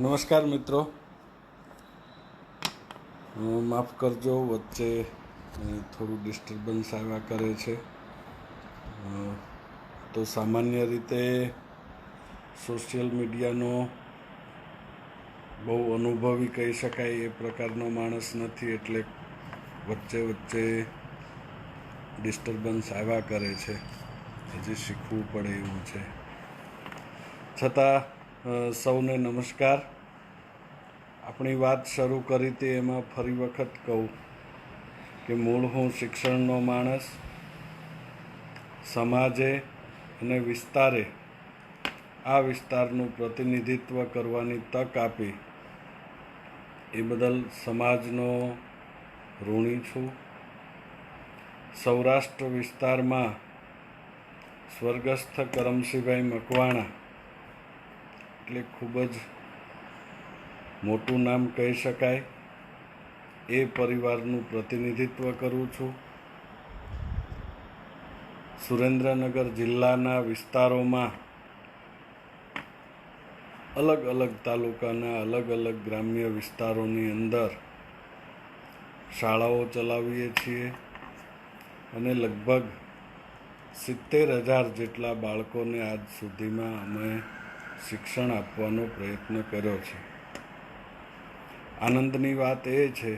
નમસ્કાર મિત્રો, માફ કરજો, વચ્ચે થોડું ડિસ્ટર્બન્સ આવ્યા કરે છે. તો સામાન્ય રીતે સોશિયલ મીડિયાનો બહુ અનુભવી કહી શકાય એ પ્રકારનો માણસ નથી, એટલે વચ્ચે વચ્ચે ડિસ્ટર્બન્સ આવ્યા કરે છે. હજી શીખવું પડે એવું છે. છતાં સૌને નમસ્કાર. આપણી વાત શરૂ કરી હતી એમાં ફરી વખત કહું કે મૂળ હું શિક્ષણનો માણસ. સમાજે અને વિસ્તારે આ વિસ્તારનું પ્રતિનિધિત્વ કરવાની તક આપી એ બદલ સમાજનો ઋણી છું. સૌરાષ્ટ્ર વિસ્તારમાં સ્વર્ગસ્થ કરમશીભાઈ મકવાણા એટલે ખૂબ જ મોટું નામ કહી શકાય. એ પરિવારનું પ્રતિનિધિત્વ કરું છું. સુરેન્દ્રનગર જિલ્લાના વિસ્તારોમાં અલગ અલગ તાલુકાના અલગ અલગ ગ્રામ્ય વિસ્તારોની અંદર શાળાઓ ચલાવીએ છીએ અને લગભગ 70,000 જેટલા બાળકોને આજ સુધીમાં અમે શિક્ષણ આપવાનો પ્રયત્ન કર્યો છે. આનંદની વાત એ છે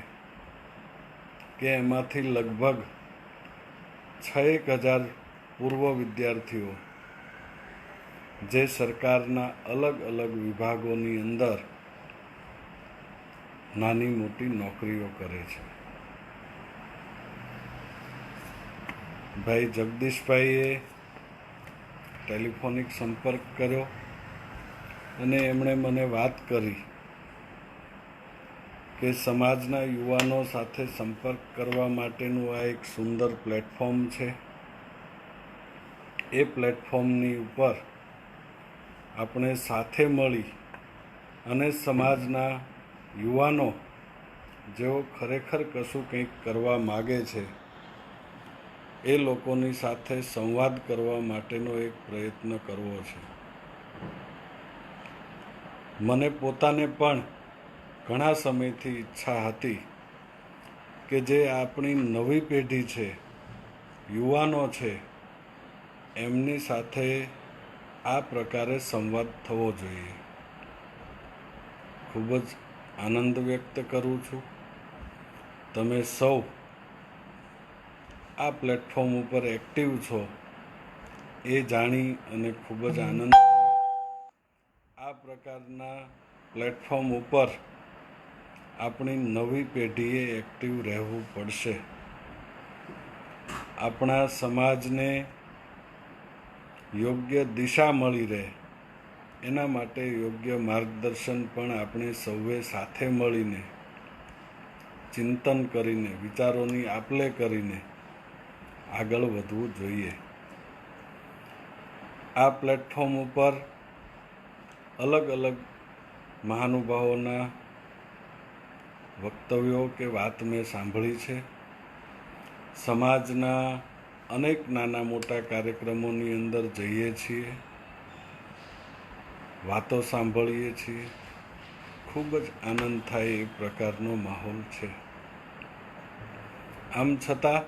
કે એમાંથી લગભગ 6,000 પૂર્વ વિદ્યાર્થીઓ જે સરકારના અલગ અલગ વિભાગોની અંદર નાની મોટી નોકરીઓ કરે છે. ભાઈ જગદીશભાઈએ ટેલિફોનિક સંપર્ક કર્યો અને એમણે મને વાત કરી કે સમાજના યુવાનો સાથે સંપર્ક કરવા માટેનું આ એક સુંદર પ્લેટફોર્મ છે. એ પ્લેટફોર્મની ઉપર આપણે સાથે મળી અને સમાજના યુવાનો જેઓ ખરેખર કશું કંઈક કરવા માગે છે એ લોકોની સાથે સંવાદ કરવા માટેનો એક પ્રયત્ન કરવો છે. મને પોતાને પણ ઘણા સમયથી ઈચ્છા હતી કે જે આપણી નવી પેઢી છે, યુવાનો છે, એમની સાથે આ પ્રકારે સંવાદ થવો જોઈએ. ખૂબ જ આનંદ વ્યક્ત કરું છું. તમે સૌ આ પ્લેટફોર્મ ઉપર એક્ટિવ છો એ જાણી અને ખૂબ જ આનંદ થયો. આ પ્રકારના પ્લેટફોર્મ ઉપર આપણી નવી પેઢીએ એક્ટિવ રહેવું પડશે. આપણા સમાજને યોગ્ય દિશા મળી રહે એના માટે યોગ્ય માર્ગદર્શન પણ આપણે સૌએ સાથે મળીને ચિંતન કરીને વિચારોની આપ-લે કરીને આગળ વધવું જોઈએ. આ પ્લેટફોર્મ ઉપર અલગ અલગ મહાનુભાવોના વક્તવ્યો કે વાત મેં સાંભળી છે. સમાજના અનેક નાના મોટા કાર્યક્રમોની અંદર જઈએ છીએ, વાતો સાંભળીએ છીએ. ખૂબ જ આનંદ થાય એ પ્રકારનો માહોલ છે. આમ છતાં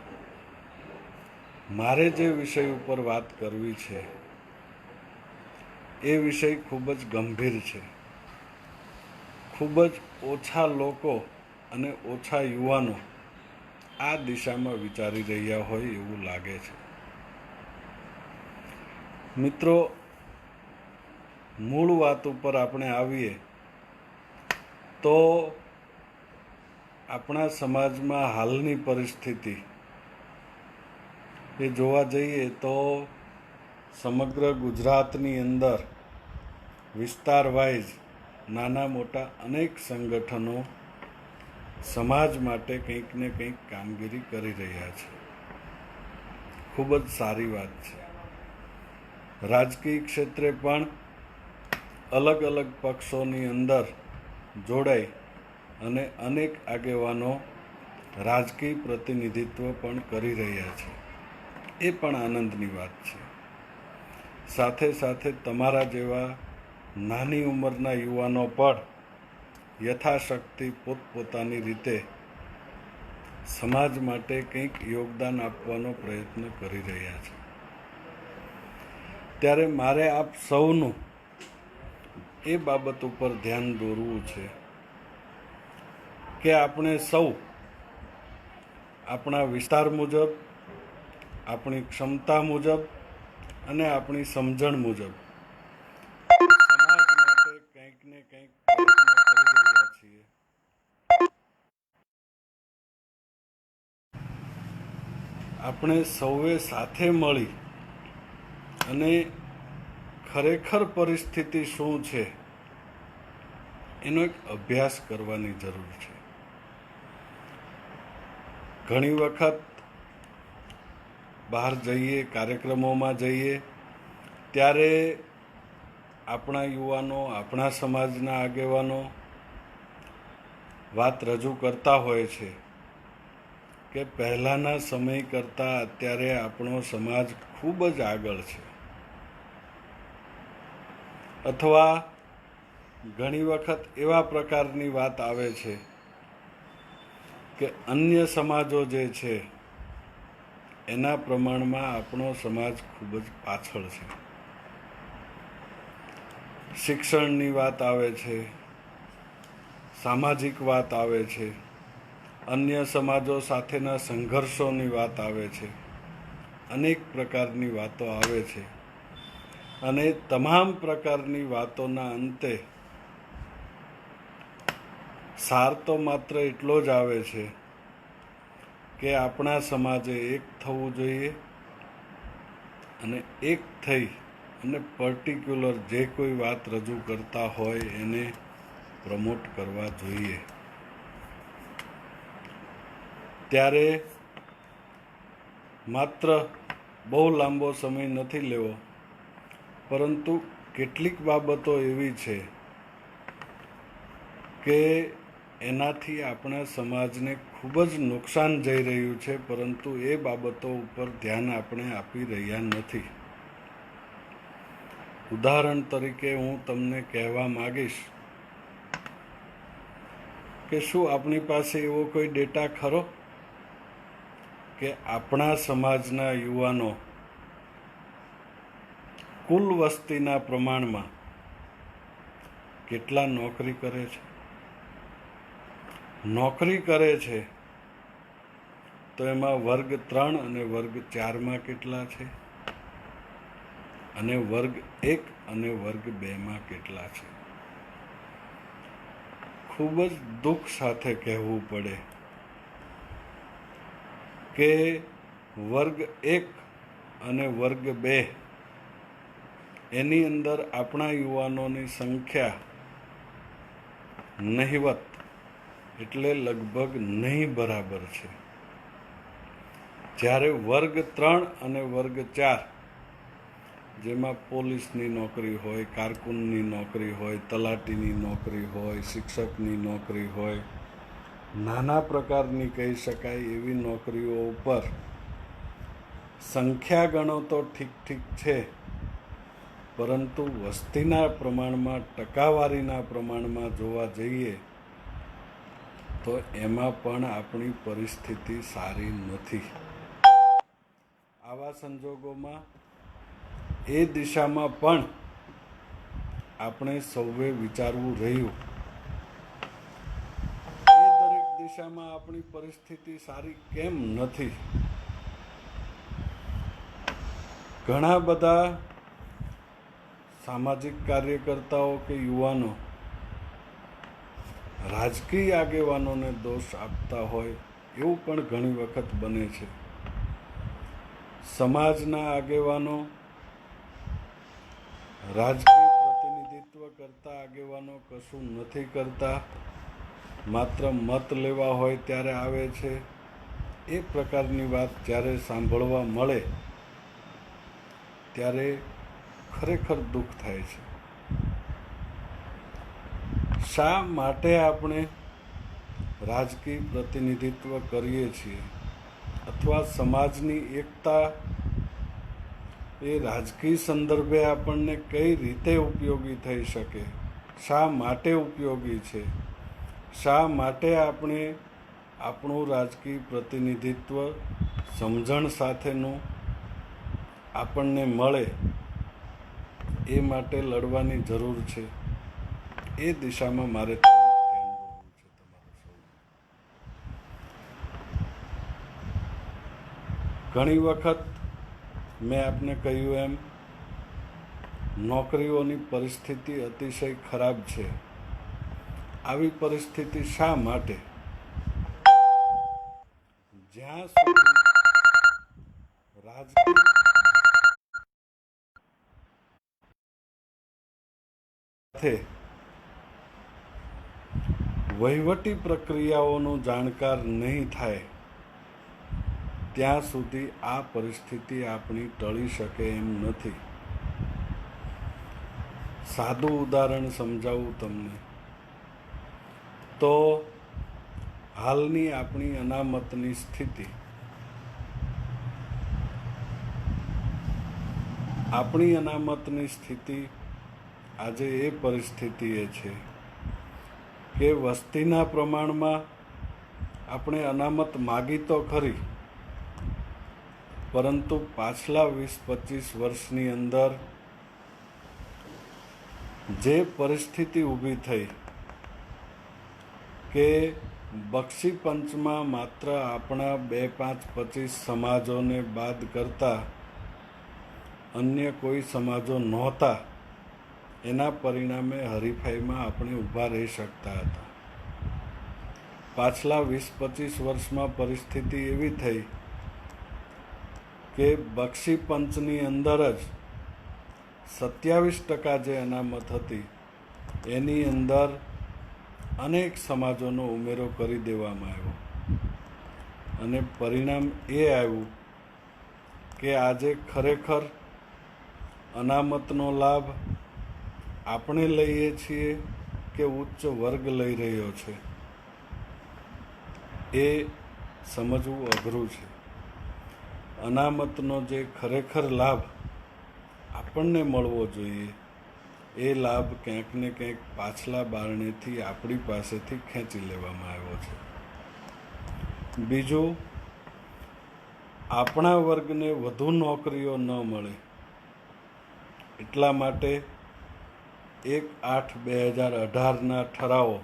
મારે જે વિષય ઉપર વાત કરવી છે એ વિષય ખૂબ જ ગંભીર છે. ખૂબ જ ઓછા લોકો અને ઓછા યુવાનો આ દિશામાં વિચારી રહ્યા હોય એવું લાગે છે. મિત્રો, મૂળ વાત ઉપર આપણે આવીએ તો આપણા સમાજમાં હાલની પરિસ્થિતિ એ જોવા જઈએ તો સમગ્ર ગુજરાતની અંદર વિસ્તાર વાઇઝ નાના મોટા અનેક સંગઠનો સમાજ માટે કંઈક ને કંઈક કામગીરી કરી રહ્યા છે. ખૂબ જ સારી વાત છે. રાજકીય ક્ષેત્રે પણ અલગ અલગ પક્ષોની અંદર જોડાઈ અને અનેક આગેવાનો રાજકીય પ્રતિનિધિત્વ પણ કરી રહ્યા છે. એ પણ આનંદની વાત છે. સાથે સાથે તમારા જેવા નાની ઉંમરના યુવાનો પણ યથાશક્તિ પોતપોતાની રીતે સમાજ માટે કંઈક યોગદાન આપવાનો પ્રયત્ન કરી રહ્યા છે. ત્યારે મારે આપ સૌનું એ બાબત ઉપર ધ્યાન દોરવું છે કે આપણે સૌ આપણા વિસ્તાર મુજબ, આપણી ક્ષમતા મુજબ અને આપણી સમજણ મુજબ સમાજ માટે કંઈક ને કંઈક પ્રયત્ન કરી રહ્યા છીએ. આપણે સૌએ સાથે મળી અને ખરેખર પરિસ્થિતિ શું છે એનો એક અભ્યાસ કરવાની જરૂર છે. ઘણી વખત બહાર જઈએ, કાર્યક્રમોમાં જઈએ ત્યારે આપણા યુવાનો, આપણા સમાજના આગેવાનો વાત રજૂ કરતા હોય છે કે પહેલાંના સમય કરતાં અત્યારે આપણો સમાજ ખૂબ જ આગળ છે. અથવા ઘણી વખત એવા પ્રકારની વાત આવે છે કે અન્ય સમાજો જે છે એના પ્રમાણમાં આપણો સમાજ ખૂબ જ પાછળ છે. શિક્ષણની વાત આવે છે, સામાજિક વાત આવે છે, અન્ય સમાજો સાથેના સંઘર્ષોની વાત આવે છે, અનેક પ્રકારની વાતો આવે છે. અને તમામ પ્રકારની વાતોના અંતે સાર તો માત્ર એટલો જ આવે છે કે આપણા સમાજે એક થવું જોઈએ અને એક થઈ અને પર્ટિક્યુલર જે કોઈ વાત રજૂ કરતા હોય એને પ્રમોટ કરવા જોઈએ. ત્યારે માત્ર બહુ લાંબો સમય નથી લેવો, પરંતુ કેટલીક બાબતો એવી છે કે એનાથી આપણા સમાજને ખૂબ જ નુકસાન જઈ રહ્યું છે, પરંતુ એ બાબતો ઉપર ધ્યાન આપણે આપી રહ્યા નથી. ઉદાહરણ તરીકે હું તમને કહેવા માગીશ કે શું આપણી પાસે એવો કોઈ ડેટા ખરો કે આપણા સમાજના યુવાનો કુલ વસ્તીના પ્રમાણમાં કેટલા નોકરી કરે છે? નોકરી કરે છે તો એમાં વર્ગ 3 અને વર્ગ 4માં કેટલા છે, અને વર્ગ 1 અને વર્ગ 2માં કેટલા છે? ખૂબ જ દુઃખ સાથે કહેવું પડે કે વર્ગ 1 અને વર્ગ 2 એની અંદર આપણા યુવાનોની સંખ્યા નહિવત એટલે લગભગ નહીં બરાબર છે. જ્યારે વર્ગ 3 અને વર્ગ 4 જેમાં પોલીસની નોકરી હોય, કારકુનની નોકરી હોય, તલાટીની નોકરી હોય, શિક્ષકની નોકરી હોય, નાના પ્રકારની કહી શકાય એવી નોકરીઓ ઉપર સંખ્યા ગણો તો ઠીક છે, પરંતુ વસ્તીના પ્રમાણમાં, ટકાવારીના પ્રમાણમાં જોવા જઈએ તો એમાં પણ આપણી પરિસ્થિતિ સારી નથી. આવા સંજોગોમાં એ દિશામાં પણ આપણે સૌએ વિચારવું રહ્યું. એ દરેક દિશામાં આપણી પરિસ્થિતિ સારી કેમ નથી? ઘણા બધા સામાજિક કાર્યકર્તાઓ કે યુવાનો રાજકીય આગેવાનોને દોષ આપતા હોય એવું પણ ઘણી વખત બને છે. સમાજના આગેવાનો, રાજકીય પ્રતિનિધિત્વ કરતા આગેવાનો કશું નથી કરતા, માત્ર મત લેવા હોય ત્યારે આવે છે. એ પ્રકારની વાત જ્યારે સાંભળવા મળે ત્યારે ખરેખર દુઃખ થાય છે. શા માટે આપણે રાજકીય પ્રતિનિધિત્વ કરીએ છીએ અથવા સમાજની એકતા એ રાજકીય સંદર્ભે આપણને કઈ રીતે ઉપયોગી થઈ શકે, શા માટે ઉપયોગી છે, શા માટે આપણે આપણું રાજકીય પ્રતિનિધિત્વ સમજણ સાથેનું આપણને મળે એ માટે લડવાની જરૂર છે, એ દિશામાં મારે થોડુંક ધ્યાન દોરવું છે તમારું સૌનું. ઘણી વખત મેં આપને કહ્યું એમ નોકરીઓની પરિસ્થિતિ અતિશય ખરાબ છે. આવી પરિસ્થિતિ શા માટે? જ્યાં સુધી રાજકીય સાથે વહીવટી પ્રક્રિયાઓનું જાણકાર નહીં થાય ત્યાં સુધી આ પરિસ્થિતિ આપણી ટળી શકે એમ નથી. સાદું ઉદાહરણ સમજાવું તમને તો હાલની આપણી અનામતની સ્થિતિ. આપણી અનામતની સ્થિતિ આજે એ પરિસ્થિતિ એ છે કે વસ્તીના પ્રમાણમાં આપણે અનામત માગી તો ખરી, પરંતુ પાછલા 20-25 વર્ષની અંદર જે પરિસ્થિતિ ઊભી થઈ કે બક્ષી પંચમાં માત્ર આપણા 2-5-25 સમાજોને બાદ કરતા અન્ય કોઈ સમાજો નહોતા, એના પરિણામે હરીફાઈમાં આપણે ઊભા રહી શકતા હતા. પાછલા 20-25 વર્ષમાં પરિસ્થિતિ એવી થઈ કે બક્ષી પંચની અંદર જ 27% જે અનામત હતી એની અંદર અનેક સમાજોનો ઉમેરો કરી દેવામાં આવ્યો અને પરિણામ એ આવ્યું કે આજે ખરેખર અનામતનો લાભ આપણે લઈએ છીએ કે ઉચ્ચ વર્ગ લઈ રહ્યો છે એ સમજવું અઘરું છે. અનામતનો જે ખરેખર લાભ આપણને મળવો જોઈએ એ લાભ ક્યાંક ને ક્યાંક પાછલા બારણેથી આપણી પાસેથી ખેંચી લેવામાં આવ્યો છે. બીજું, આપણા વર્ગને વધુ નોકરીઓ ન મળે એટલા માટે 1/8/2018ના ઠરાવો,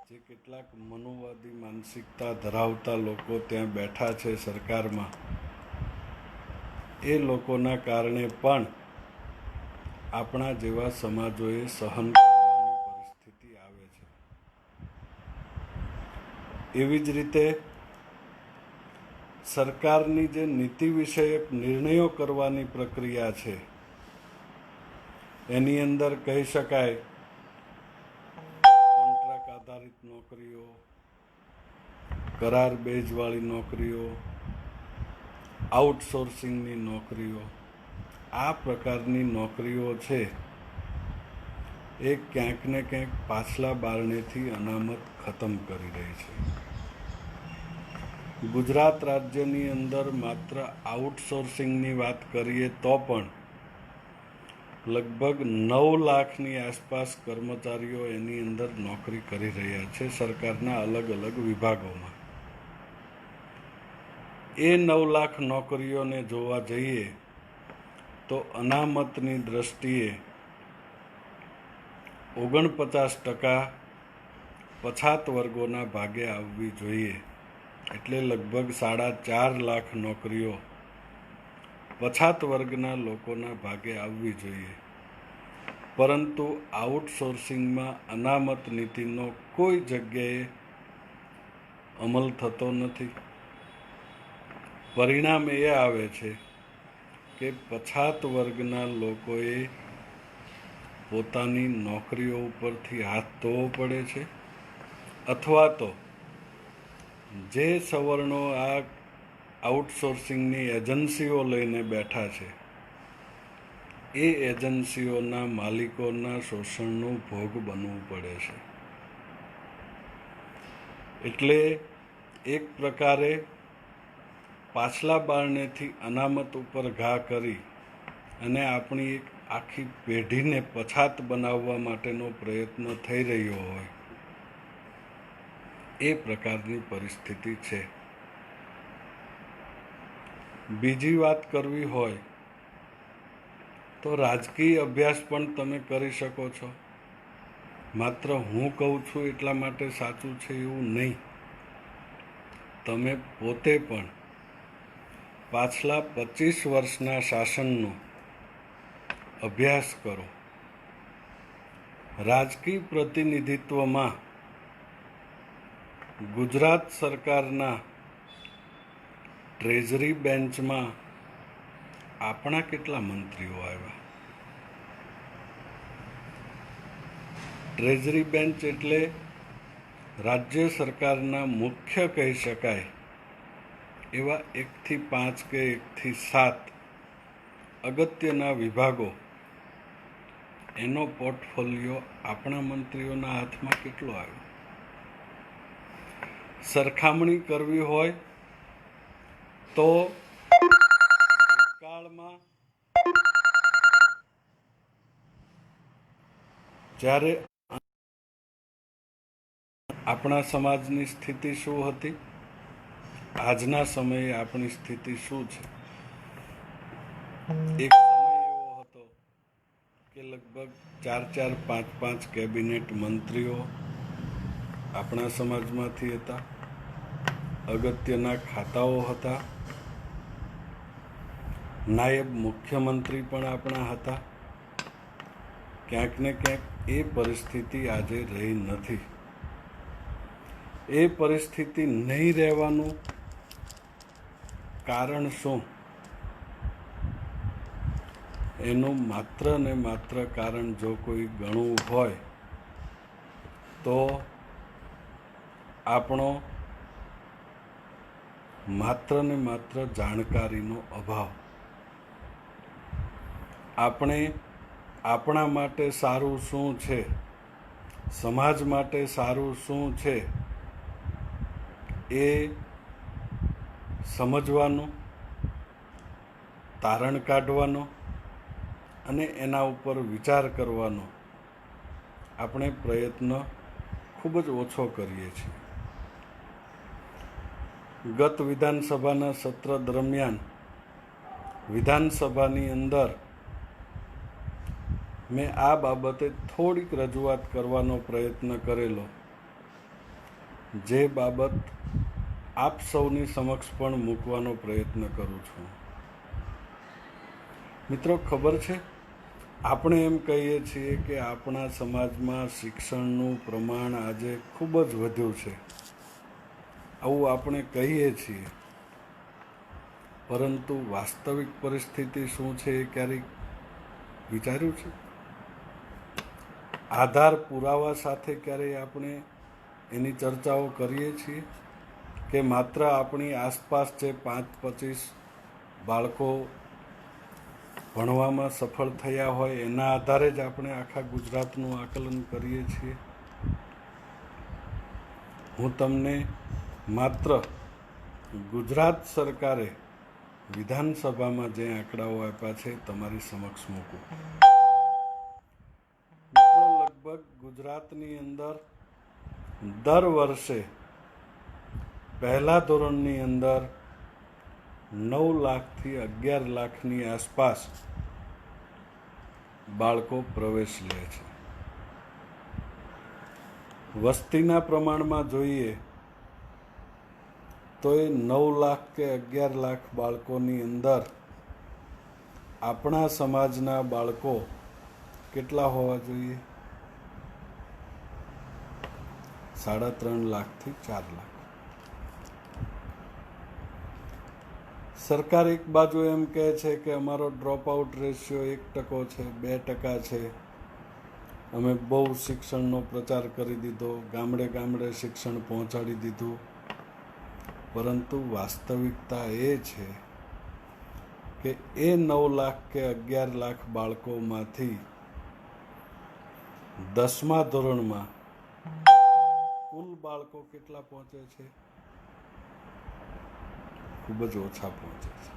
જે કેટલાક મનોવાદી માનસિકતા ધરાવતા લોકો ત્યાં બેઠા છે સરકારમાં, એ લોકોના કારણે પણ આપણા જેવા સમાજોએ સહન કરવાની પરિસ્થિતિ આવે છે. એવી જ રીતે સરકારની જે નીતિ વિષયક નિર્ણયો કરવાની પ્રક્રિયા છે એની અંદર કહી શકાય કોન્ટ્રાક્ટ આધારિત નોકરીઓ, કરાર બેઝવાળી નોકરીઓ, આઉટસોર્સિંગની નોકરીઓ, આ પ્રકારની નોકરીઓ છે એ ક્યાંક ને ક્યાંક પાછલા બારણેથી અનામત ખતમ કરી રહી છે. ગુજરાત રાજ્યની અંદર માત્ર આઉટસોર્સિંગની વાત કરીએ તો પણ લગભગ 9 લાખની આસપાસ કર્મચારીઓ એની અંદર નોકરી કરી રહ્યા છે સરકારના અલગ અલગ વિભાગોમાં. એ 9 લાખ નોકરીઓને જોવા જઈએ તો અનામતની દ્રષ્ટિએ 49% પછાત વર્ગોના ભાગે આવવી જોઈએ. એટલે લગભગ 4.5 લાખ નોકરીઓ પછાત વર્ગના લોકોના ભાગે આવવી જોઈએ. પરંતુ આઉટસોર્સિંગમાં અનામત નીતિનો કોઈ જગ્યાએ અમલ થતો નથી. પરિણામ એ આવે છે કે પછાત વર્ગના લોકોએ પોતાની નોકરીઓ ઉપરથી હાથ ધોવો પડે છે, અથવા તો જે સવર્ણો આ આઉટસોર્સિંગની એજન્સીઓ લઈને બેઠા છે એ એજન્સીઓના માલિકોના શોષણનો ભોગ બનવું પડે છે. એટલે એક પ્રકારે પાછલા બારણેથી અનામત ઉપર ઘા કરી અને આપણી એક આખી પેઢીને પછાત બનાવવા માટેનો પ્રયત્ન થઈ રહ્યો હોય એ પ્રકારની પરિસ્થિતિ છે. બીજી વાત કરવી હોય તો રાજકીય અભ્યાસ પણ તમે કરી શકો છો. માત્ર હું કહું છું એટલા માટે સાચું છે એવું નહીં. તમે પોતે પણ પાછલા 25 વર્ષના શાસનનો અભ્યાસ કરો. રાજકીય પ્રતિનિધિત્વમાં ગુજરાત સરકારના ટ્રેઝરી બેન્ચમાં આપણા કેટલા મંત્રીઓ આવ્યા? ટ્રેઝરી બેન્ચ એટલે રાજ્ય સરકારના મુખ્ય કહી શકાય એવા 1 થી 5 કે 1 થી 7 અગત્યના વિભાગો, એનો પોર્ટફોલિયો આપણા મંત્રીઓના હાથમાં કેટલો આવ્યો? સરખામણી કરવી હોય તો ભૂતકાળમાં જ્યારે આપણા સમાજની સ્થિતિ શું હતી, આજના સમયે આપણી સ્થિતિ શું છે. એક સમય એવો હતો કે લગભગ 4-4, 5-5 કેબિનેટ મંત્રીઓ આપણા સમાજમાંથી હતા. અગત્યના ખાતાઓ હતા. નાયબ મુખ્યમંત્રી પણ આપણા હતા. ક્યાંક ને ક્યાંક એ પરિસ્થિતિ આજે રહી નથી. એ પરિસ્થિતિ નહીં રહેવાનું કારણ શું? એનું માત્ર ને માત્ર કારણ જો કોઈ ગણવું હોય તો આપણો માત્ર ને માત્ર જાણકારીનો અભાવ. આપણે આપણા માટે સારું શું છે, સમાજ માટે સારું શું છે, એ સમજવાનો, તારણ કાઢવાનો અને એના ઉપર વિચાર કરવાનો આપણે પ્રયત્ન ખૂબ જ ઓછો કરીએ છીએ. ગત વિધાનસભાના સત્ર દરમિયાન વિધાનસભાની અંદર મેં આ બાબતે થોડીક રજૂઆત કરવાનો પ્રયત્ન કરેલો, જે બાબત આપ સૌની સમક્ષ પણ મૂકવાનો પ્રયત્ન કરું છું. મિત્રો, ખબર છે, આપણે એમ કહીએ છીએ કે આપણા સમાજમાં શિક્ષણનું પ્રમાણ આજે ખૂબ જ વધ્યું છે. આવું આપણે કહીએ છીએ, પરંતુ વાસ્તવિક પરિસ્થિતિ શું છે એ ક્યારેક વિચાર્યું છે? આધાર પુરાવા સાથે ક્યારેય આપણે એની ચર્ચાઓ કરીએ છીએ કે માત્ર આપણી આસપાસ જે 5-25 બાળકો ભણવામાં સફળ થયા હોય એના આધારે જ આપણે આખા ગુજરાતનું આકલન કરીએ છીએ? હું તમને માત્ર ગુજરાત સરકારે વિધાનસભામાં જે આંકડાઓ આપ્યા છે તમારી સમક્ષ મૂકું. લગભગ ગુજરાતની અંદર દર વર્ષે પહેલા ધોરણની અંદર 9 લાખથી 11 લાખની આસપાસ બાળકો પ્રવેશ લે છે. વસ્તીના પ્રમાણમાં જોઈએ તો એ 9 લાખ કે 11 લાખ બાળકોની અંદર આપણા સમાજના બાળકો કેટલા હોવા જોઈએ? 3.5 લાખથી 4 લાખ. સરકાર એક બાજુ એમ કહે છે કે અમારો ડ્રોપ આઉટ રેશિયો 1% છે, 2% છે, અમે બહુ શિક્ષણનો પ્રચાર કરી દીધો, ગામડે ગામડે શિક્ષણ પહોંચાડી દીધું. પરંતુ વાસ્તવિકતા એ છે કે એ 9 લાખ કે 11 લાખ બાળકોમાંથી 10મા ધોરણમાં કુલ બાળકો કેટલા પહોંચે છે? ખૂબ જ ઓછા પહોંચે છે.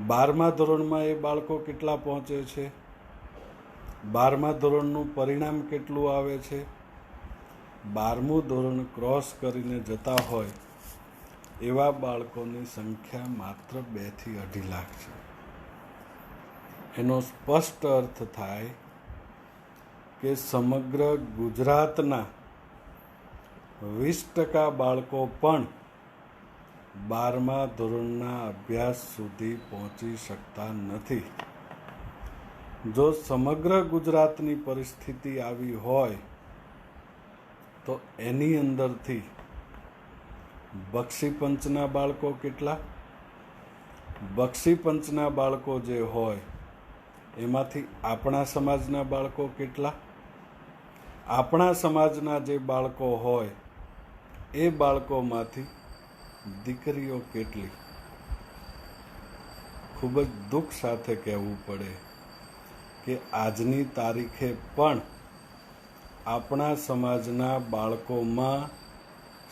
12મા ધોરણમાં એ બાળકો કેટલા પહોંચે છે? 12મા ધોરણનું પરિણામ કેટલું આવે છે? 12મું ધોરણ ક્રોસ કરીને જતા હોય એવા બાળકોની સંખ્યા માત્ર 2 થી 2.5 લાખ છે. એનો સ્પષ્ટ અર્થ થાય કે સમગ્ર ગુજરાતના 20% બાળકો પણ 12મા ધોરણના અભ્યાસ સુધી પહોંચી શકતા નથી. જો સમગ્ર ગુજરાતની પરિસ્થિતિ આવી હોય તો એની અંદરથી બક્ષીપંચના બાળકો કેટલા? બક્ષીપંચના બાળકો જે હોય એમાંથી આપણા સમાજના બાળકો કેટલા? આપણા સમાજના જે બાળકો હોય એ બાળકોમાંથી દીકરીઓ કેટલી? ખૂબ જ દુઃખ સાથે કહેવું પડે કે આજની તારીખે પણ આપણા સમાજના બાળકોમાં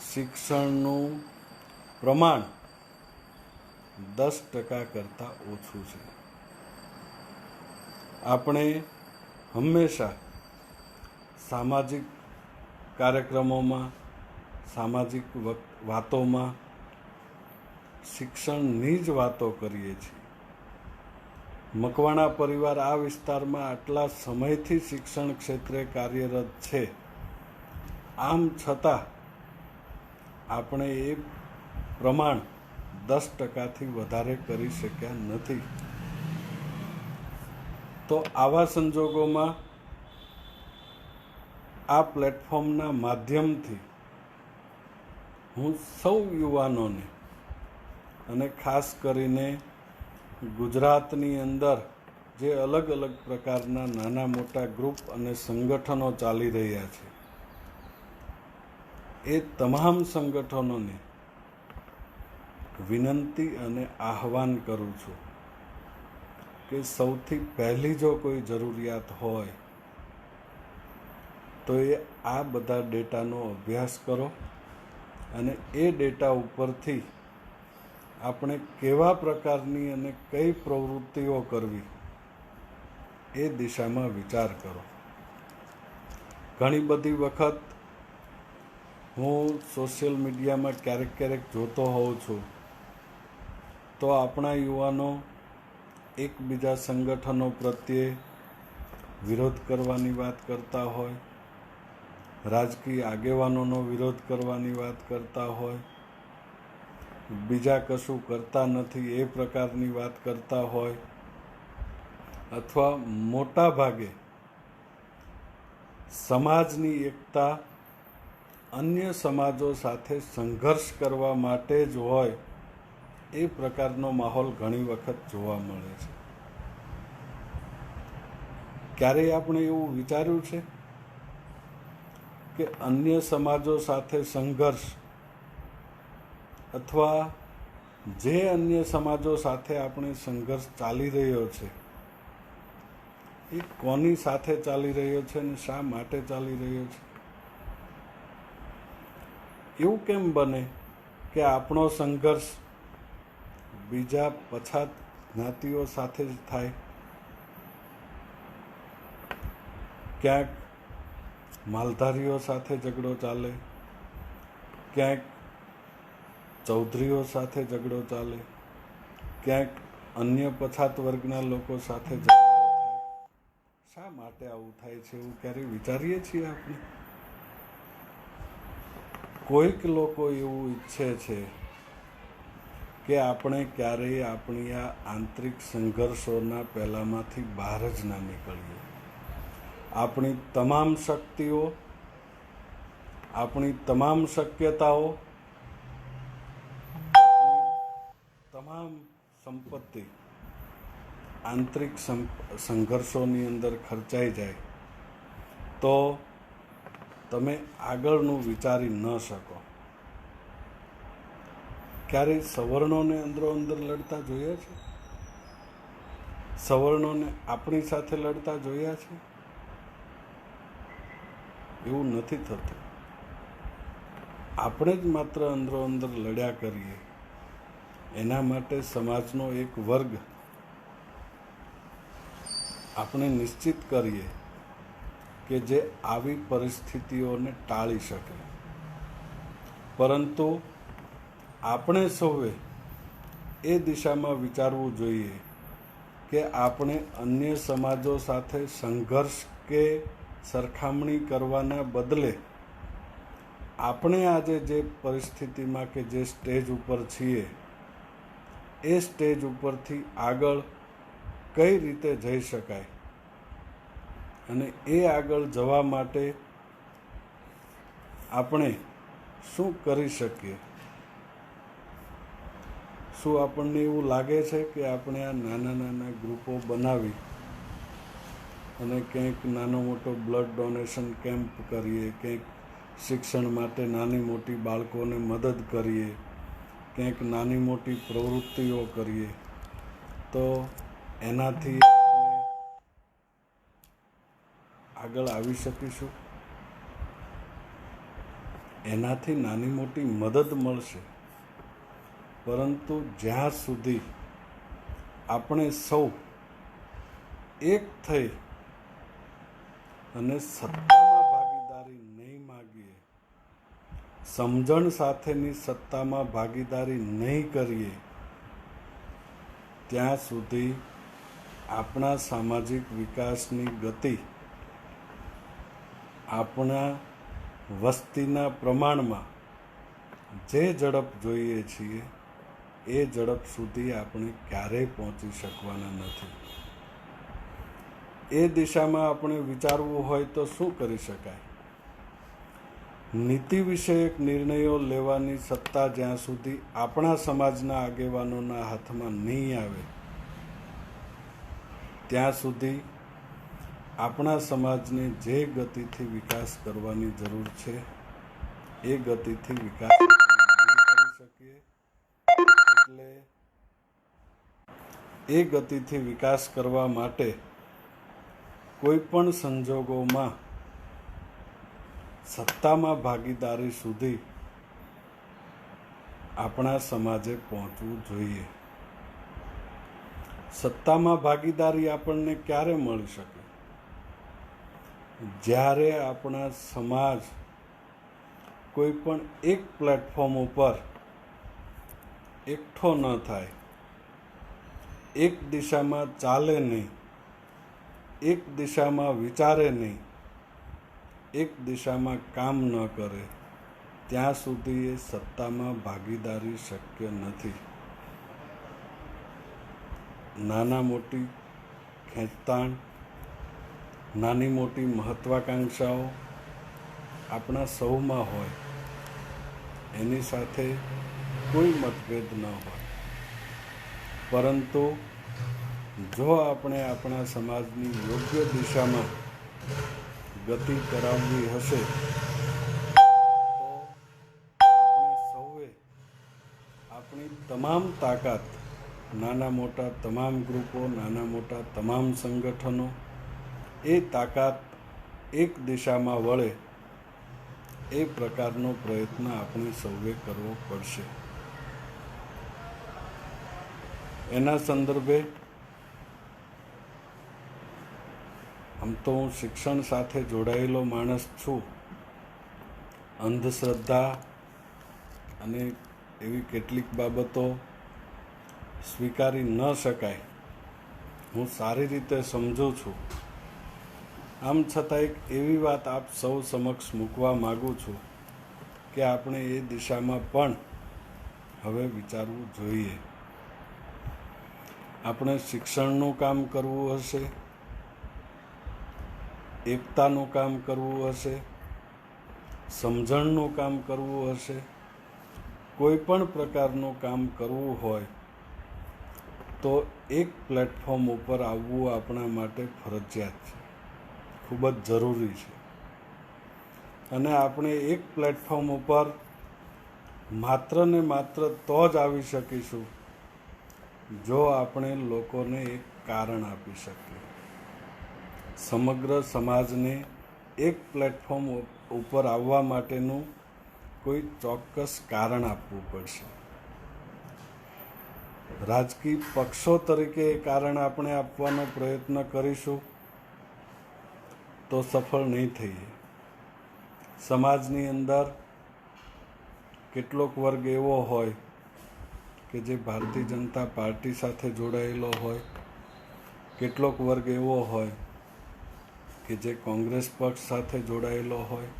શિક્ષણનું પ્રમાણ 10% કરતાં ઓછું છે. આપણે હંમેશા સામાજિક કાર્યક્રમોમાં, સામાજિક વાતોમાં શિક્ષણની જ વાતો કરીએ છીએ. મકવાણા પરિવાર આ વિસ્તારમાં આટલા સમયથી શિક્ષણ ક્ષેત્રે કાર્યરત છે. આમ છતાં આપણે એ પ્રમાણ 10%થી વધારે કરી શક્યા નથી. તો આવા સંજોગોમાં આ પ્લેટફોર્મના માધ્યમથી હું સૌ યુવાનોને અને ખાસ કરીને ગુજરાતની અંદર જે અલગ અલગ પ્રકારના નાના મોટા ગ્રુપ અને સંગઠનો ચાલી રહ્યા છે એ તમામ સંગઠનોને વિનંતી અને આહવાન કરું છું કે સૌથી પહેલી જો કોઈ જરૂરિયાત હોય તો એ આ બધા ડેટાનો અભ્યાસ કરો અને એ ડેટા ઉપરથી આપણે કેવા પ્રકારની અને કઈ પ્રવૃત્તિઓ કરવી એ દિશામાં વિચાર કરો. ઘણી બધી વખત હું સોશિયલ મીડિયામાં ક્યારેક જોતો હોઉં છું તો આપણા યુવાનો એકબીજા સંગઠનો પ્રત્યે વિરોધ કરવાની વાત કરતા હોય, રાજકીય આગેવાનોનો વિરોધ કરવાની વાત કરતા હોય, બીજા કશું કરતા નથી એ પ્રકારની વાત કરતા હોય, અથવા મોટા ભાગે સમાજની એકતા અન્ય સમાજો સાથે સંઘર્ષ કરવા માટે જ હોય એ પ્રકારનો માહોલ ઘણી વખત જોવા મળે છે. ક્યારેય આપણે એવું વિચાર્યું છે કે અન્ય સમાજો સાથે સંઘર્ષ અથવા જે અન્ય સમાજો સાથે આપણે સંઘર્ષ ચાલી રહ્યો છે એ કોની સાથે ચાલી રહ્યો છે અને શા માટે ચાલી રહ્યો છે? એવું કેમ બને કે આપણો સંઘર્ષ બીજા પછાત જ્ઞાતિઓ સાથે જ થાય? ક્યાંક માલધારીઓ સાથે ઝઘડો ચાલે, ક્યાંક ચૌધરીઓ સાથે ઝઘડો ચાલે, ક્યાંક અન્ય પછાત વર્ગના લોકો સાથે ઝઘડો થાય. શા માટે આવું થાય છે એવું ક્યારેય વિચારીએ છીએ આપણે? કોઈક લોકો એવું ઈચ્છે છે કે આપણે ક્યારેય આપણી આ આંતરિક સંઘર્ષોના પહેલામાંથી બહાર જ ના નીકળીએ. આપણી તમામ શક્તિઓ, આપણી તમામ શક્યતાઓ, તમામ સંપત્તિ આંતરિક સંઘર્ષોની અંદર ખર્ચાઈ જાય તો તમે આગળનું વિચારી ન શકો. ક્યારેય સવર્ણોને અંદરો અંદર લડતા જોયા છે? સવર્ણોને આપણી સાથે લડતા જોયા છે? એવું નથી થતું. આપણે જ માત્ર અંદરો અંદર લડ્યા કરીએ. એના માટે સમાજનો એક વર્ગ આપણે નિશ્ચિત કરીએ કે જે આવી પરિસ્થિતિઓને ટાળી શકે. પરંતુ આપણે સૌએ એ દિશામાં વિચારવું જોઈએ કે આપણે અન્ય સમાજો સાથે સંઘર્ષ કે સરખામણી કરવાના બદલે આપણે આજે જે પરિસ્થિતિમાં કે જે સ્ટેજ ઉપર છીએ એ સ્ટેજ ઉપરથી આગળ કઈ રીતે જઈ શકાય અને એ આગળ જવા માટે આપણે શું કરી શકીએ. શું આપણને એવું લાગે છે કે આપણે આ નાના નાના ગ્રુપો બનાવી અને કંઈક નાનો મોટો બ્લડ ડોનેશન કેમ્પ કરીએ, કંઈક શિક્ષણ માટે નાની મોટી બાળકોને મદદ કરીએ, કંઈક નાની મોટી પ્રવૃત્તિઓ કરીએ તો એનાથી આપણે આગળ આવી શકીશું? એનાથી નાની મોટી મદદ મળશે, પરંતુ જ્યાં સુધી આપણે સૌ એક થઈ અને સત્તામાં ભાગીદારી નહીં માગીએ, સમજણ સાથેની સત્તામાં ભાગીદારી નહીં કરીએ, ત્યાં સુધી આપણા સામાજિક વિકાસની ગતિ આપણા વસ્તીના પ્રમાણમાં જે ઝડપ જોઈએ છીએ એ ઝડપ સુધી આપણે ક્યારેય પહોંચી શકવાના નથી. એ દિશામાં આપણે વિચારવું હોય તો શું કરી શકાય? નીતિ વિષયક નિર્ણયો લેવાની સત્તા જ્યાં સુધી આપણા સમાજના આગેવાનોના હાથમાં નહીં આવે ત્યાં સુધી આપણા સમાજને જે ગતિથી વિકાસ કરવાની જરૂર છે એ ગતિથી વિકાસ નહીં કરી શકીએ. એટલે એ ગતિથી વિકાસ કરવા માટે કોઈ પણ સંજોગોમાં સત્તામાં ભાગીદારી સુધી આપણા સમાજે પહોંચવું જોઈએ. સત્તામાં ભાગીદારી આપણને ક્યારે મળી શકે? જ્યારે આપણા સમાજ કોઈ પણ એક પ્લેટફોર્મ ઉપર એકઠો ન થાય, એક દિશામાં ચાલે નહીં, એક દિશામાં વિચારે નહીં, એક દિશામાં કામ ન કરે, ત્યાં સુધી એ સત્તામાં ભાગીદારી શક્ય નથી. નાના મોટી ખેંચતાણ, નાની મોટી મહત્વાકાંક્ષાઓ આપણા સૌમાં હોય, એની સાથે કોઈ મતભેદ ન હોય, પરંતુ જો આપણે આપણા સમાજની યોગ્ય દિશામાં ગતિ કરાવવી હશે તો આપણે સૌએ આપણી તમામ તાકાત, નાના મોટા તમામ ગ્રુપો, નાના મોટા તમામ સંગઠનો, એ તાકાત એક દિશામાં વળે એ પ્રકારનો પ્રયત્ન આપણે સૌએ કરવો પડશે. એના સંદર્ભે આમ તો હું શિક્ષણ સાથે જોડાયેલો માણસ છું. અંધશ્રદ્ધા અને એવી કેટલીક બાબતો સ્વીકારી ન શકાય હું સારી રીતે સમજું છું. આમ છતાં એક એવી વાત આપ સૌ સમક્ષ મૂકવા માગું છું કે આપણે એ દિશામાં પણ હવે વિચારવું જોઈએ. આપણે શિક્ષણનું કામ કરવું હશે, એકતાનું કામ કરવું હશે, સમજણનું કામ કરવું હશે, કોઈ પણ પ્રકારનું કામ કરવું હોય તો એક પ્લેટફોર્મ ઉપર આવવું આપણા માટે ફરજિયાત છે, ખૂબ જ જરૂરી છે. અને આપણે એક પ્લેટફોર્મ ઉપર માત્ર ને માત્ર તો જ આવી શકીશું જો આપણે લોકોને એક કારણ આપી શકીએ. સમગ્ર સમાજને એક પ્લેટફોર્મ ઉપર આવવા માટેનું કોઈ ચોક્કસ કારણ આપવું પડશે. રાજકીય પક્ષો તરીકે એ કારણ આપણે આપવાનો પ્રયત્ન કરીશું તો સફળ નહીં થઈએ. સમાજની અંદર કેટલોક વર્ગ એવો હોય કે જે ભારતીય જનતા પાર્ટી સાથે જોડાયેલો હોય, કેટલોક વર્ગ એવો હોય કે જે કોંગ્રેસ પક્ષ સાથે જોડાયેલો હોય,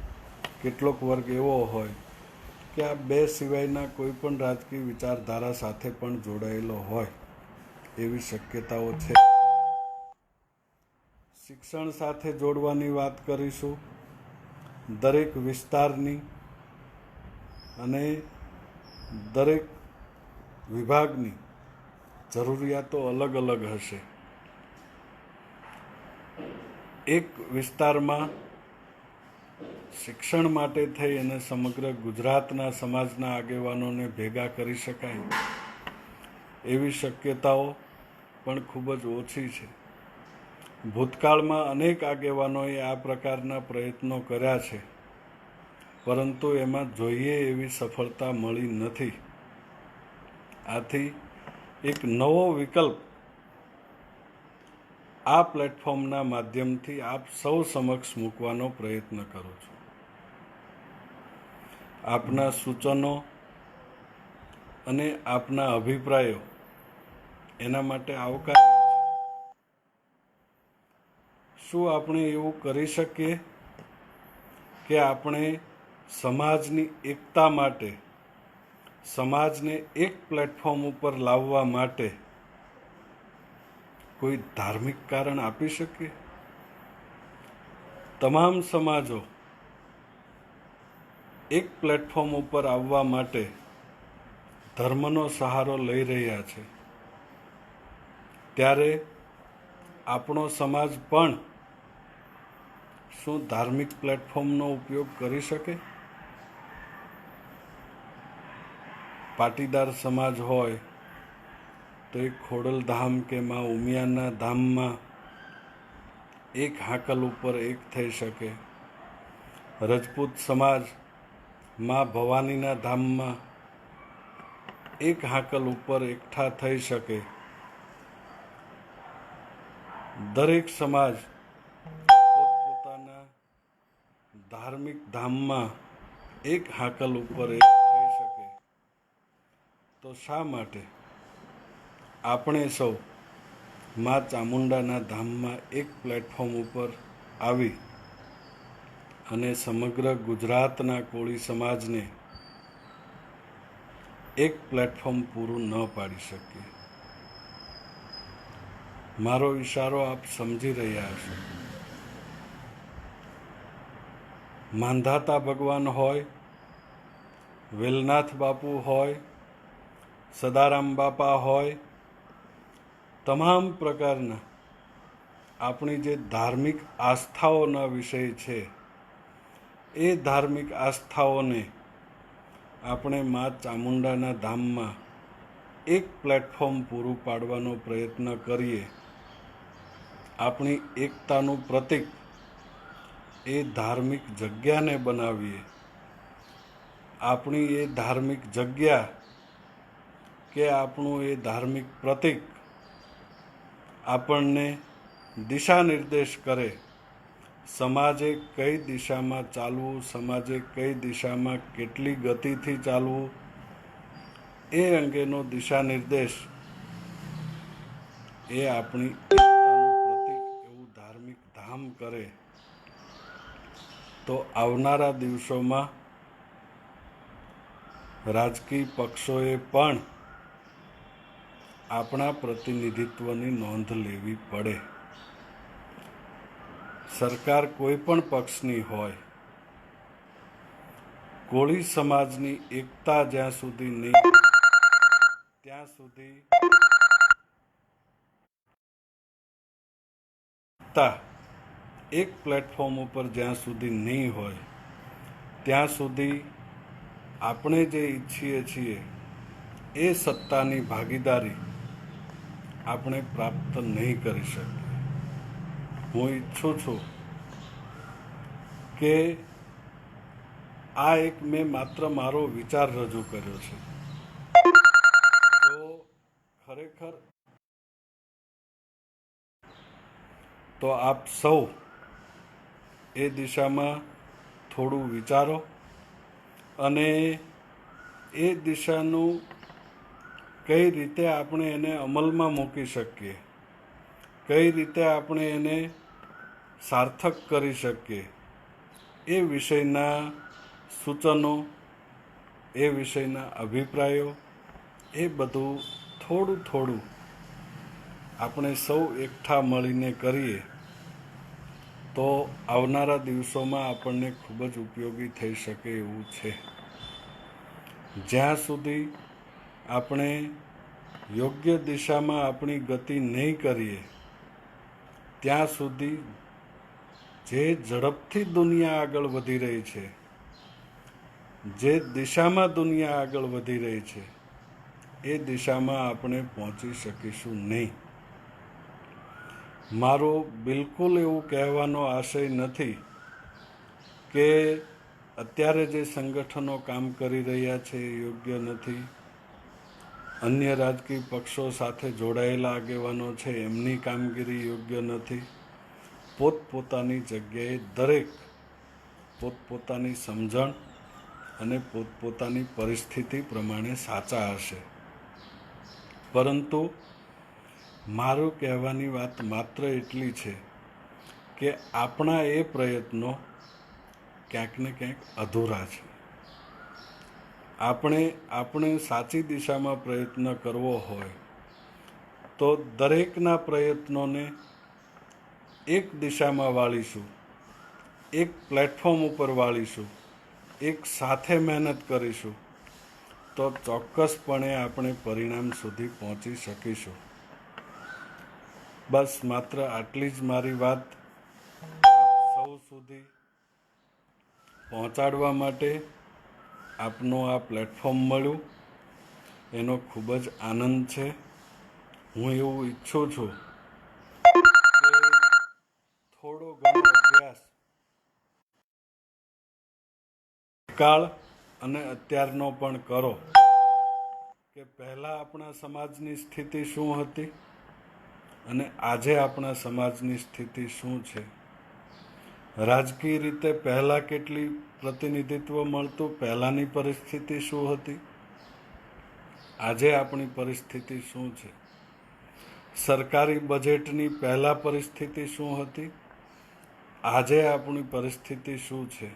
કેટલોક વર્ગ એવો હોય કે આ બે સિવાયના કોઈ પણ રાજકીય વિચારધારા સાથે પણ જોડાયેલો હોય, એવી શક્યતાઓ છે. શિક્ષણ સાથે જોડવાની વાત કરીશું. દરેક વિસ્તારની અને દરેક વિભાગની જરૂરિયાતો અલગ અલગ હશે. એક વિસ્તારમાં શિક્ષણ માટે થઈ અને સમગ્ર ગુજરાતના સમાજના આગેવાનોને ભેગા કરી શકાય એવી શક્યતાઓ પણ ખૂબ જ ઓછી છે. ભૂતકાળમાં અનેક આગેવાનોએ આ પ્રકારના પ્રયત્નો કર્યા છે, પરંતુ એમાં જોઈએ એવી સફળતા મળી નથી. આથી એક નવો વિકલ્પ આ પ્લેટફોર્મના માધ્યમથી આપ સૌ સમક્ષ મૂકવાનો પ્રયત્ન કરું છું. આપના સૂચનો અને આપના અભિપ્રાયો એના માટે આવકાર્ય છે. શું આપણે એવું કરી શકીએ કે આપણે સમાજની એકતા માટે, સમાજને એક પ્લેટફોર્મ ઉપર લાવવા માટે કોઈ ધાર્મિક કારણ આપી શકીએ? તમામ સમાજો એક પ્લેટફોર્મ ઉપર આવવા માટે ધર્મનો સહારો લઈ રહ્યા છે, ત્યારે આપણો સમાજ પણ શું ધાર્મિક પ્લેટફોર્મનો ઉપયોગ કરી શકે? પાટીદાર સમાજ હોય તો એક ખોડલધામ કે માં ઉમિયાના ધામમાં એક હાકલ ઉપર એક થઈ શકે. રજપૂત સમાજ માં ભવાનીના ધામમાં એક હાકલ ઉપર એકઠા થઈ શકે. દરેક સમાજ પોતપોતાના ધાર્મિક ધામમાં એક હાકલ ઉપર એક થઈ શકે, તો શા માટે આપણે સૌ મા ચામુંડાના ધામમાં એક પ્લેટફોર્મ ઉપર આવી અને સમગ્ર ગુજરાતના કોળી સમાજને એક પ્લેટફોર્મ પૂરું ન પાડી શકીએ? મારો ઈશારો આપ સમજી રહ્યા છો. માંધાતા ભગવાન હોય, વેલનાથ બાપુ હોય, સદારામ બાપા હોય, તમામ પ્રકારના આપણી જે ધાર્મિક આસ્થાઓના વિષય છે, એ ધાર્મિક આસ્થાઓને આપણે મા ચામુંડાના ધામમાં એક પ્લેટફોર્મ પૂરું પાડવાનો પ્રયત્ન કરીએ. આપણી એકતાનું પ્રતીક એ ધાર્મિક જગ્યાને બનાવીએ. આપણી એ ધાર્મિક જગ્યા કે આપણું એ ધાર્મિક પ્રતીક આપણને દિશા નિર્દેશ કરે. સમાજે કઈ દિશામાં ચાલવું, સમાજે કઈ દિશામાં કેટલી ગતિથી ચાલવું, એ અંગેનો દિશા નિર્દેશ એ આપણી એકતાનું પ્રતીક એવું ધાર્મિક ધામ કરે, તો આવનારા દિવસોમાં રાજકીય પક્ષોએ પણ આપણા પ્રતિનિધિત્વની નોંધ લેવી પડે. સરકાર કોઈ પણ પક્ષની હોય, કોળી સમાજની એકતા જ્યાં સુધી નહીં, ત્યાં સુધી એક પ્લેટફોર્મ ઉપર જ્યાં સુધી નહીં હોય, ત્યાં સુધી આપણે જે ઈચ્છીએ છીએ એ સત્તાની ભાગીદારી આપણે પ્રાપ્ત નહીં કરી શકીએ. હું ઈચ્છું છું કે આ એક મેં માત્ર મારો વિચાર રજૂ કર્યો છે. જો ખરેખર તો આપ સૌ એ દિશામાં થોડું વિચારો અને એ દિશાનું કઈ રીતે આપણે એને અમલમાં મૂકી શકીએ, કઈ રીતે આપણે એને સાર્થક કરી શકીએ, એ વિષયના સૂચનો, એ વિષયના અભિપ્રાયો, એ બધું થોડું થોડું આપણે સૌ એકઠા મળીને કરીએ તો આવનારા દિવસોમાં આપણને ખૂબ જ ઉપયોગી થઈ શકે એવું છે. જ્યાં સુધી આપણે યોગ્ય દિશામાં આપણી ગતિ નહીં કરીએ ત્યાં સુધી જે ઝડપથી દુનિયા આગળ વધી રહી છે, જે દિશામાં દુનિયા આગળ વધી રહી છે, એ દિશામાં આપણે પહોંચી શકીશું નહીં. મારો બિલકુલ એવું કહેવાનો આશય નથી કે અત્યારે જે સંગઠનો કામ કરી રહ્યા છે એ યોગ્ય નથી, અન્ય રાજકીય પક્ષો સાથે જોડાયેલા આગેવાનો છે એમની કામગીરી યોગ્ય નથી. પોતપોતાની જગ્યાએ દરેક પોતપોતાની સમજણ અને પોતપોતાની પરિસ્થિતિ પ્રમાણે સાચા હશે. પરંતુ મારું કહેવાની વાત માત્ર એટલી છે કે આપણા એ પ્રયત્નો ક્યાંક ને ક્યાંક અધૂરા છે. આપણે સાચી દિશામાં પ્રયત્ન કરવો હોય તો દરેકના પ્રયત્નોને એક દિશામાં વાળીશું, એક પ્લેટફોર્મ ઉપર વાળીશું, એક સાથે મહેનત કરીશું તો ચોક્કસપણે આપણે પરિણામ સુધી પહોંચી શકીશું. બસ માત્ર આટલી જ મારી વાત સૌ સુધી પહોંચાડવા માટે આપનું આ પ્લેટફોર્મ મળ્યું એનો ખૂબ જ આનંદ છે. હું એવું ઈચ્છું છું કે થોડો ઘણો અભ્યાસ કાળ અને અત્યારનો પણ કરો કે પહેલાં આપણા સમાજની સ્થિતિ શું હતી અને આજે આપણા સમાજની સ્થિતિ શું છે. રાજકીય રીતે પહેલાં કેટલી પ્રતિનિધિત્વ મળતું, પહેલાંની પરિસ્થિતિ શું હતી, આજે આપણી પરિસ્થિતિ શું છે. સરકારી બજેટની પહેલાં પરિસ્થિતિ શું હતી, આજે આપણી પરિસ્થિતિ શું છે.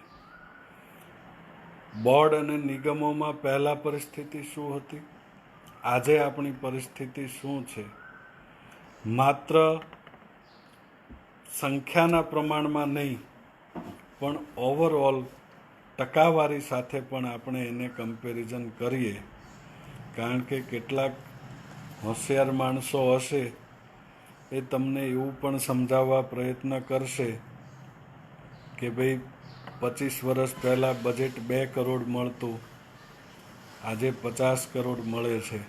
બોર્ડ અને નિગમોમાં પહેલાં પરિસ્થિતિ શું હતી, આજે આપણી પરિસ્થિતિ શું છે. માત્ર સંખ્યાના પ્રમાણમાં નહીં પણ ઓવરઓલ ટકાવારી સાથે પણ આપણે એને કમ્પેરિઝન કરીએ. કારણ કે કેટલાક હોશિયાર માણસો હશે એ તમને એવું પણ સમજાવવા પ્રયત્ન કરશે કે ભાઈ 25 વર્ષ પહેલાં બજેટ 2 કરોડ મળતું, આજે 50 કરોડ મળે છે.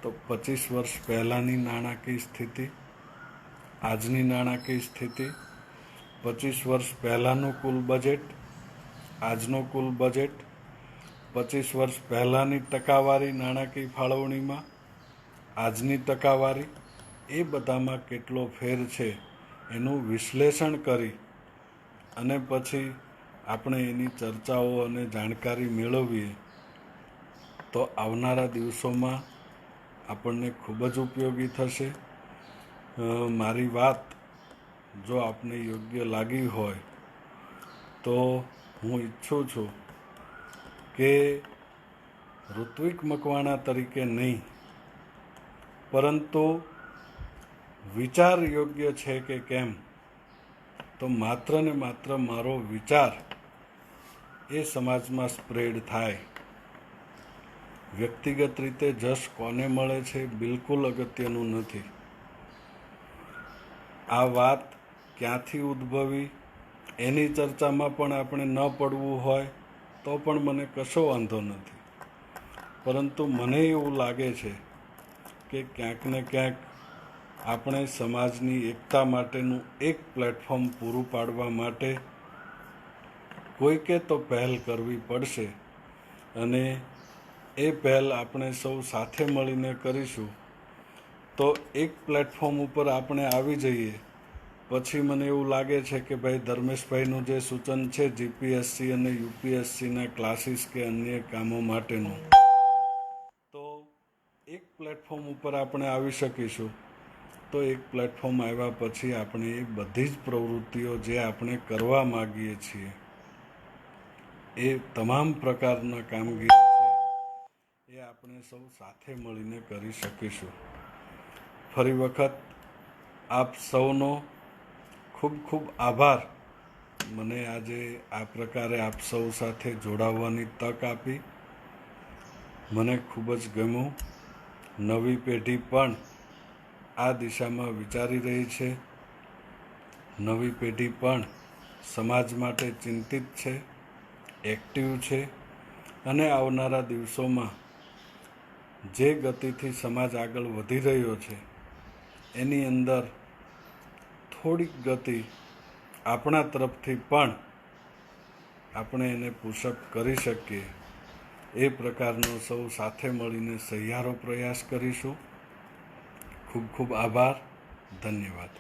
તો 25 વર્ષ પહેલાંની નાણાકીય સ્થિતિ, આજની નાણાકીય સ્થિતિ, 25 વર્ષ પહેલાંનું કુલ બજેટ, આજનું કુલ બજેટ, 25 વર્ષ પહેલાંની ટકાવારી નાણાકીય ફાળવણીમાં, આજની ટકાવારી, એ બધામાં કેટલો ફેર છે એનું વિશ્લેષણ કરી અને પછી આપણે એની ચર્ચાઓ અને જાણકારી મેળવીએ તો આવનારા દિવસોમાં આપણને ખૂબ જ ઉપયોગી થશે. મારી વાત જો આપને યોગ્ય લાગી હોય તો હું ઈચ્છું છું કે ઋત્વિક મકવાણા તરીકે નહીં પરંતુ વિચાર યોગ્ય છે કે કેમ, તો માત્ર ને માત્ર મારો વિચાર એ સમાજમાં સ્પ્રેડ થાય. વ્યક્તિગત રીતે જશ કોને મળે છે બિલકુલ અગત્યનું નથી. આ વાત ક્યાંથી ઉદ્ભવી એની ચર્ચામાં પણ આપણે ન પડવું હોય તો પણ મને કશો વાંધો નથી. પરંતુ મને એવું લાગે છે કે ક્યાંક ને ક્યાંક આપણે સમાજની એકતા માટેનું એક પ્લેટફોર્મ પૂરું પાડવા માટે કોઈકે તો પહેલ કરવી પડશે અને એ પહેલ આપણે સૌ સાથે મળીને કરીશું તો એક પ્લેટફોર્મ ઉપર આપણે આવી જઈએ પછી મને એવું લાગે છે કે ભાઈ ધર્મેશભાઈનું જે સૂચન છે જીપીએસસી અને યુપીએસસીના ક્લાસીસ કે અન્ય કામો માટેનું, તો એક પ્લેટફોર્મ ઉપર આપણે આવી શકીશું. તો એક પ્લેટફોર્મ આવ્યા પછી આપણે એ બધી જ પ્રવૃત્તિઓ જે આપણે કરવા માગીએ છીએ એ તમામ પ્રકારના કામગીરી છે એ આપણે સૌ સાથે મળીને કરી શકીશું. ફરી વખત આપ સૌનો ખૂબ ખૂબ આભાર. મને આજે આ પ્રકારે આપ સૌ સાથે જોડાવવાની તક આપી. મને ખૂબ જ ગમ્યું. નવી પેઢી પણ આ દિશામાં વિચારી રહી છે. નવી પેઢી પણ સમાજ માટે ચિંતિત છે, એક્ટિવ છે અને આવનારા દિવસોમાં જે ગતિથી સમાજ આગળ વધી રહ્યો છે એની અંદર થોડીક ગતિ આપણા તરફથી પણ આપણે એને પુશઅપ કરી શકીએ એ પ્રકારનો સૌ સાથે મળીને સહિયારો પ્રયાસ કરીશું. ખૂબ ખૂબ આભાર. ધન્યવાદ.